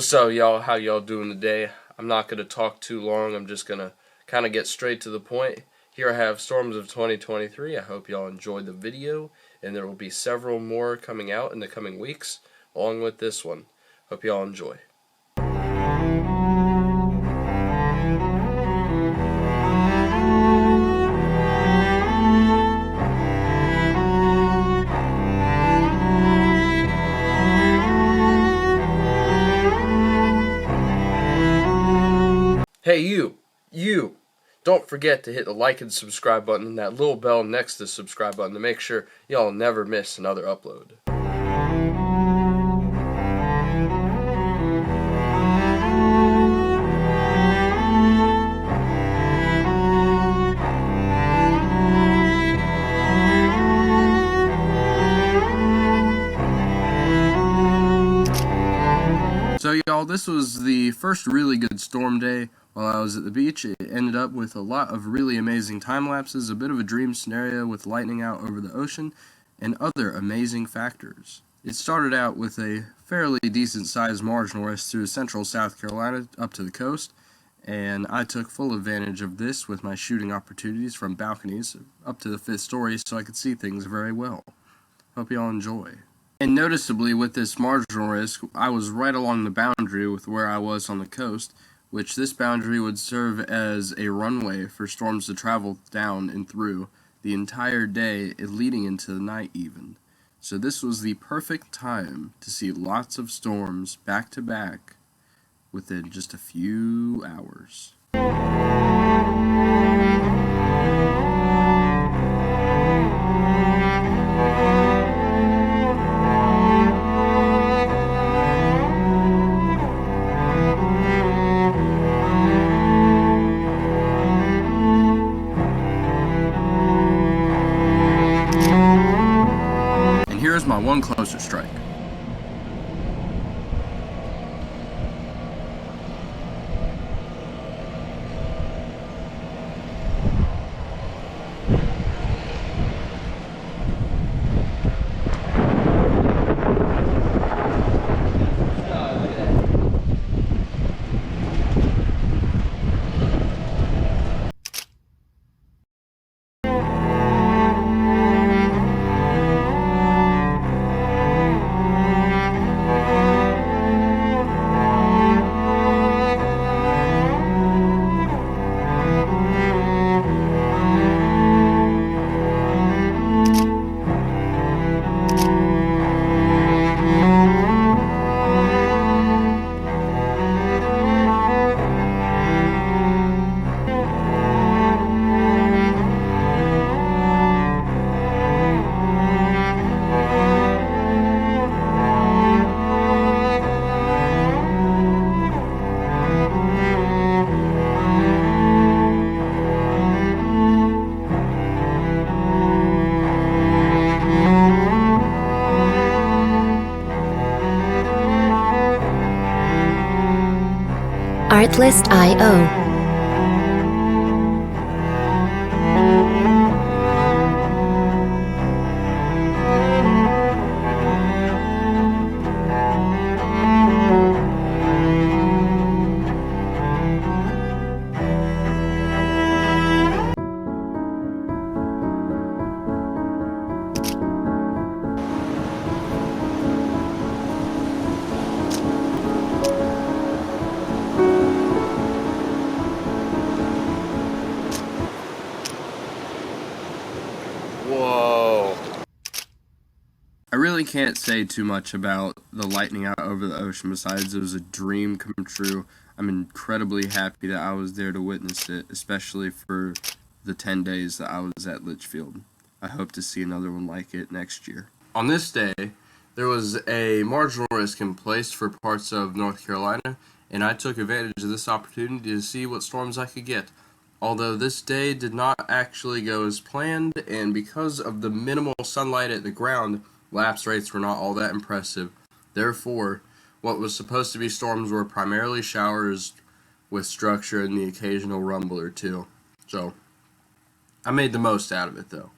What's up, y'all? How y'all doing today? I'm not going to talk too long. I'm just going to kind of get straight to the point. Here I have Storms of 2023. I hope y'all enjoyed the video, and there will be several more coming out in the coming weeks, along with this one. Hope y'all enjoy. Hey, you! Don't forget to hit the like and subscribe button and that little bell next to the subscribe button to make sure y'all never miss another upload. So y'all, this was the first really good storm day while I was at the beach. It ended up with a lot of really amazing time lapses, a bit of a dream scenario with lightning out over the ocean, and other amazing factors. It started out with a fairly decent sized marginal risk through central South Carolina up to the coast, and I took full advantage of this with my shooting opportunities from balconies up to the 5th story so I could see things very well. Hope y'all enjoy. And noticeably, with this marginal risk, I was right along the boundary with where I was on the coast, which this boundary would serve as a runway for storms to travel down and through the entire day, leading into the night even. So this was the perfect time to see lots of storms back to back within just a few hours. Here's my one closer strike. Artlist.io. Whoa. I really can't say too much about the lightning out over the ocean. Besides, it was a dream come true. I'm incredibly happy that I was there to witness it, especially for the 10 days that I was at Litchfield. I hope to see another one like it next year. On this day, there was a marginal risk in place for parts of North Carolina, and I took advantage of this opportunity to see what storms I could get. Although this day did not actually go as planned, and because of the minimal sunlight at the ground, lapse rates were not all that impressive. Therefore, what was supposed to be storms were primarily showers with structure and the occasional rumble or two. So, I made the most out of it though.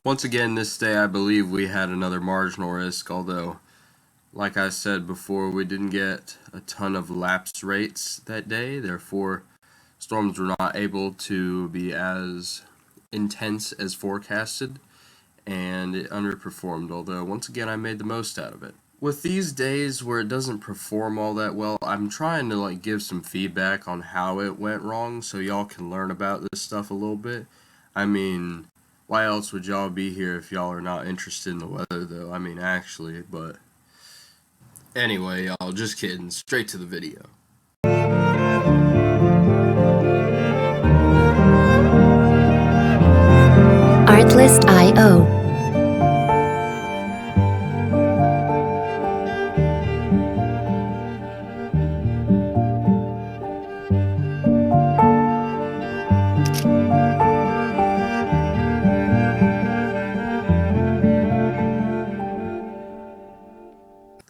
Once again, this day I believe we had another marginal risk, although, like I said before, we didn't get a ton of lapse rates that day. Therefore, storms were not able to be as intense as forecasted, and it underperformed, although once again I made the most out of it. With these days where it doesn't perform all that well, I'm trying to give some feedback on how it went wrong so y'all can learn about this stuff a little bit. I mean, why else would y'all be here if y'all are not interested in the weather though? I mean, actually, but anyway, y'all, just kidding. Straight to the video. Artlist.io.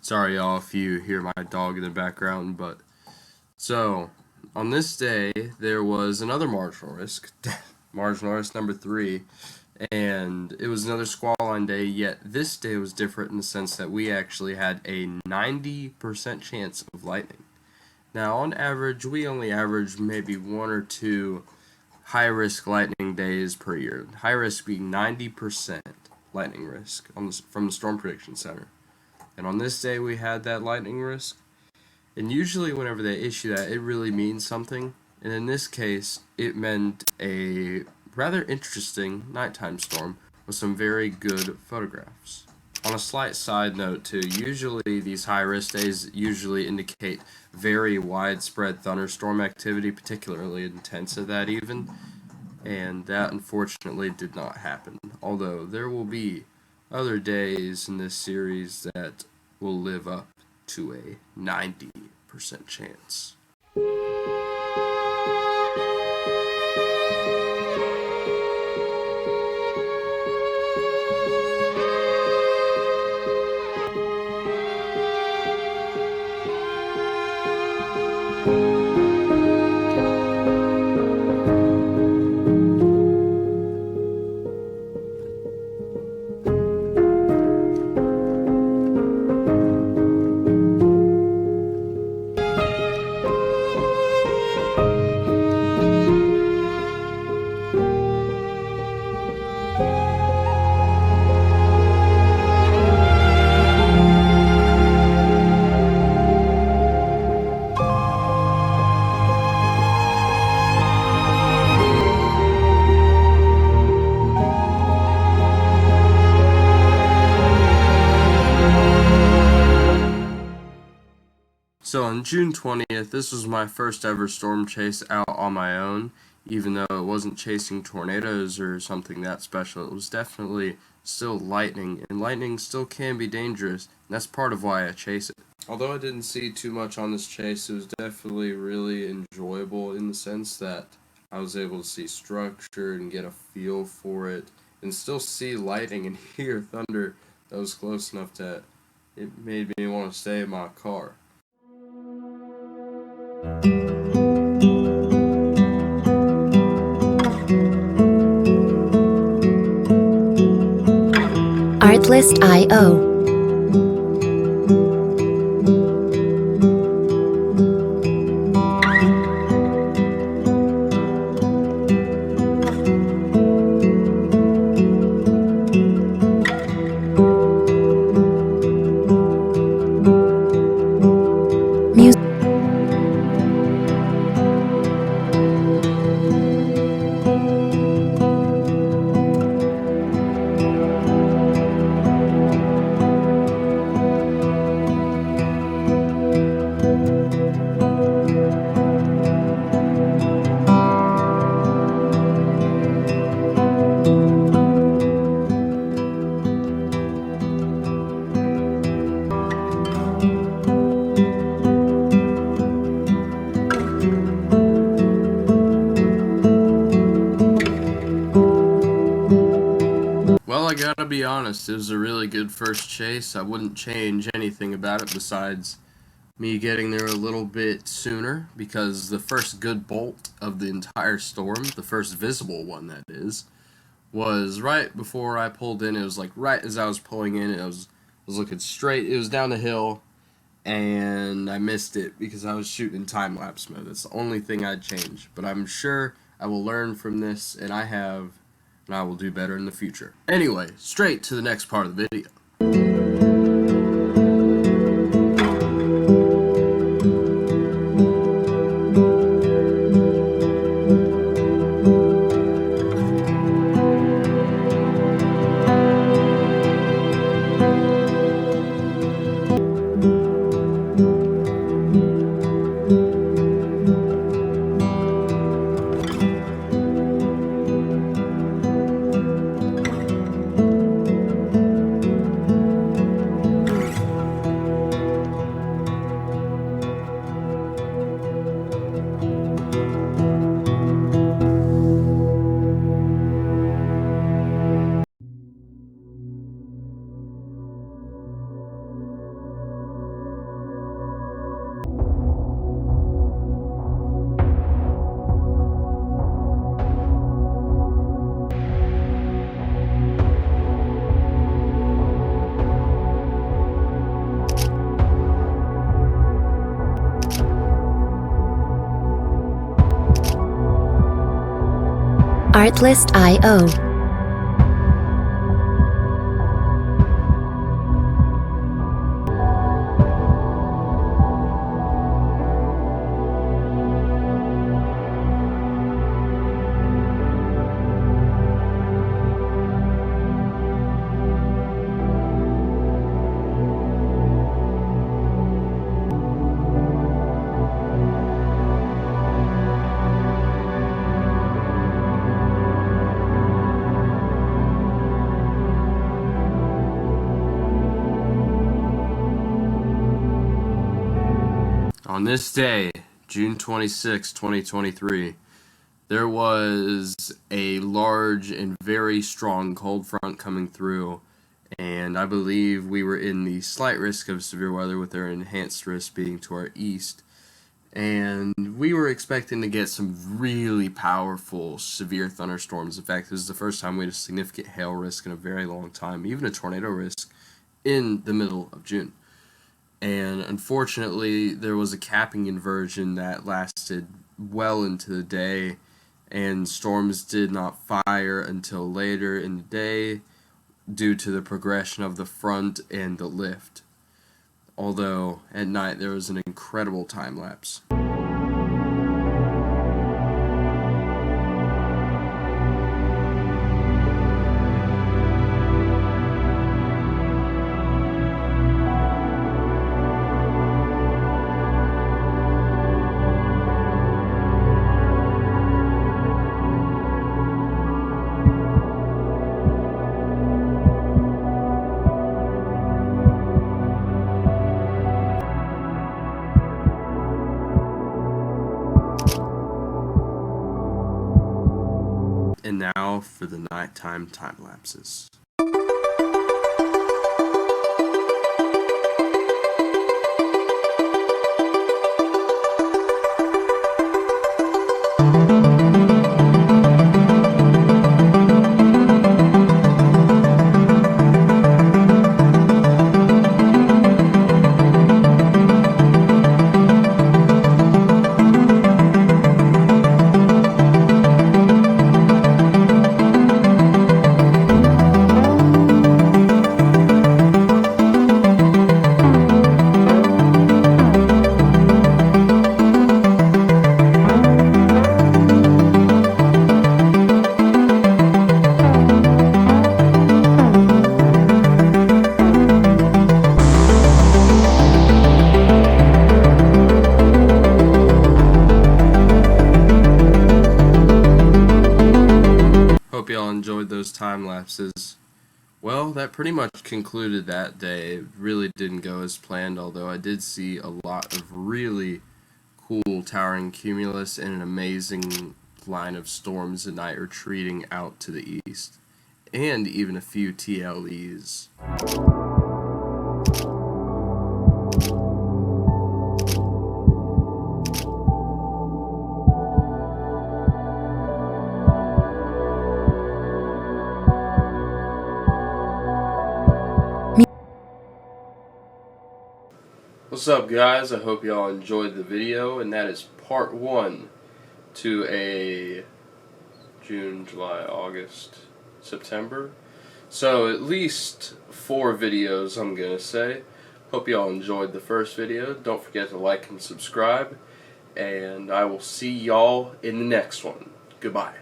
Sorry, y'all, if you hear my dog in the background, but so on this day there was another marginal risk, marginal risk number 3, and it was another squall line day. Yet this day was different in the sense that we actually had a 90% chance of lightning. Now, on average, we only average maybe 1 or 2 high-risk lightning days per year. High risk being 90% lightning risk from the Storm Prediction Center. And on this day, we had that lightning risk. And usually whenever they issue that, it really means something. And in this case, it meant a rather interesting nighttime storm with some very good photographs. On a slight side note too, usually these high-risk days usually indicate very widespread thunderstorm activity, particularly intense at that even. And that unfortunately did not happen. Although there will be other days in this series that will live up to a 90% chance. So on June 20th, this was my first ever storm chase out on my own, even though it wasn't chasing tornadoes or something that special. It was definitely still lightning, and lightning still can be dangerous, and that's part of why I chase it. Although I didn't see too much on this chase, it was definitely really enjoyable in the sense that I was able to see structure and get a feel for it, and still see lightning and hear thunder that was close enough that it made me want to stay in my car. Artlist.io. Well, I gotta be honest, it was a really good first chase. I wouldn't change anything about it besides me getting there a little bit sooner, because the first good bolt of the entire storm, the first visible one that is, was right before I pulled in. It was like right as I was pulling in, it was looking straight. It was down the hill, and I missed it because I was shooting in time lapse mode. That's the only thing I'd change. But I'm sure I will learn from this, and I have, and I will do better in the future. Anyway, straight to the next part of the video. Artlist.io. On this day, June 26, 2023, there was a large and very strong cold front coming through, and I believe we were in the slight risk of severe weather with our enhanced risk being to our east. And we were expecting to get some really powerful, severe thunderstorms. In fact, this is the first time we had a significant hail risk in a very long time, even a tornado risk in the middle of June. And unfortunately, there was a capping inversion that lasted well into the day, and storms did not fire until later in the day due to the progression of the front and the lift. Although at night there was an incredible time lapse. y'all for the nighttime time lapses. Hope y'all enjoyed those time lapses. Well, that pretty much concluded that day. It really didn't go as planned, although I did see a lot of really cool towering cumulus and an amazing line of storms at night retreating out to the east, and even a few TLEs. What's up, guys? I hope y'all enjoyed the video, and that is part 1 to a June, July, August, September. So at least 4 videos, I'm gonna say. Hope y'all enjoyed the first video. Don't forget to like and subscribe, and I will see y'all in the next one. Goodbye.